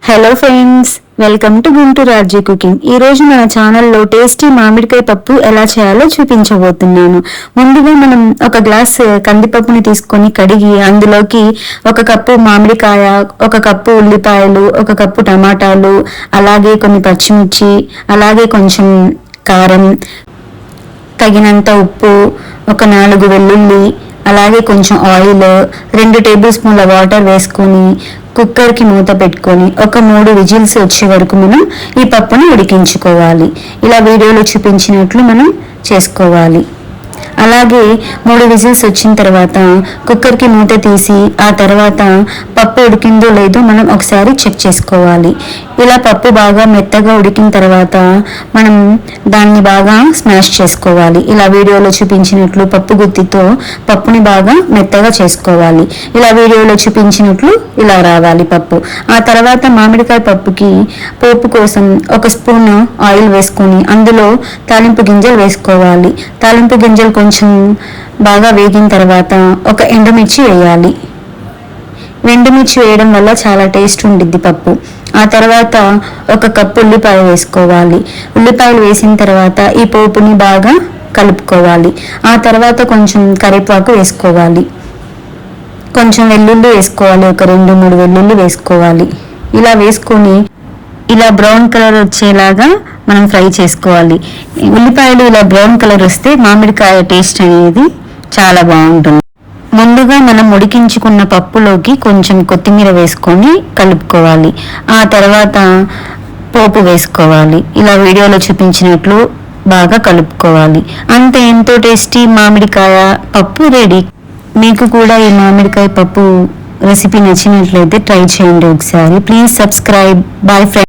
Hello friends, welcome to Guntur RG cooking. ఈ రోజు మన ఛానల్లో టేస్టీ మామిడికాయ పప్పు ఎలా చేయాలో చూపించబోతున్నాను. ముందుగా మనం ఒక గ్లాస్ కందిపప్పుని తీసుకొని కడిగి అందులోకి 1 కప్పు మామిడికాయ, 1 కప్పు ఉల్లిపాయలు, 1 కప్పు టమాటాలు, అలాగే కొన్ని పచ్చిమిర్చి, అలాగే కొంచెం కారం, తగినంత ఉప్పు, ఒక 4 వెల్లుల్లి, అలాగే కొంచెం ఆయిల్, 2 టేబుల్ స్పూన్ల వాటర్ వేసుకొని కుక్కర్కి మూత పెట్టుకొని ఒక 3 విజిల్స్ వచ్చే వరకు మనం ఈ పప్పును ఉడికించుకోవాలి. ఇలా వీడియోలో చూపించినట్లు మనం చేసుకోవాలి. అలాగే 3 విజిల్స్ వచ్చిన తర్వాత కుక్కర్కి మూత తీసి ఆ తర్వాత పప్పు ఉడికిందో లేదో మనం ఒకసారి చెక్ చేసుకోవాలి. ఇలా పప్పు బాగా మెత్తగా ఉడికిన తర్వాత మనం దాన్ని బాగా స్మాష్ చేసుకోవాలి. ఇలా వీడియోలో చూపించినట్లు పప్పు గుత్తితో పప్పుని బాగా మెత్తగా చేసుకోవాలి. ఇలా వీడియోలో చూపించినట్లు ఇలా రావాలి పప్పు. ఆ తర్వాత మామిడికాయ పప్పుకి పోపు కోసం 1 స్పూన్ ఆయిల్ వేసుకొని అందులో తాలింపు గింజలు వేసుకోవాలి. తాలింపు గింజలు కొంచెం బాగా వేగిన తర్వాత ఒక ఎండుమిర్చి వేయాలి. ఎండుమిర్చి వేయడం వల్ల చాలా టేస్ట్ ఉండిద్ది పప్పు. ఆ తర్వాత 1 కప్పు ఉల్లిపాయ వేసుకోవాలి. ఉల్లిపాయలు వేసిన తర్వాత ఈ పోపుని బాగా కలుపుకోవాలి. ఆ తర్వాత కొంచెం కరివేపాకు వేసుకోవాలి. కొంచెం వెల్లుల్లి వేసుకోవాలి. ఒక 2-3 వెల్లుల్లి వేసుకోవాలి. ఇలా వేసుకొని ఇలా బ్రౌన్ కలర్ వచ్చేలాగా మనం ఫ్రై చేసుకోవాలి. ఉల్లిపాయలు ఇలా బ్రౌన్ కలర్ వస్తే మామిడికాయ టేస్ట్ అనేది చాలా బాగుంటుంది. ముందుగా మనం ఉడికించుకున్న పప్పులోకి కొంచెం కొత్తిమీర వేసుకొని కలుపుకోవాలి. ఆ తర్వాత పోపు వేసుకోవాలి. ఇలా వీడియోలో చూపించినట్లు బాగా కలుపుకోవాలి. అంతే, ఎంతో టేస్టీ మామిడికాయ పప్పు రెడీ. మీకు కూడా ఈ మామిడికాయ పప్పు రెసిపీ నచ్చినట్లయితే ట్రై చేయండి ఒకసారి. Please subscribe. Bye friends.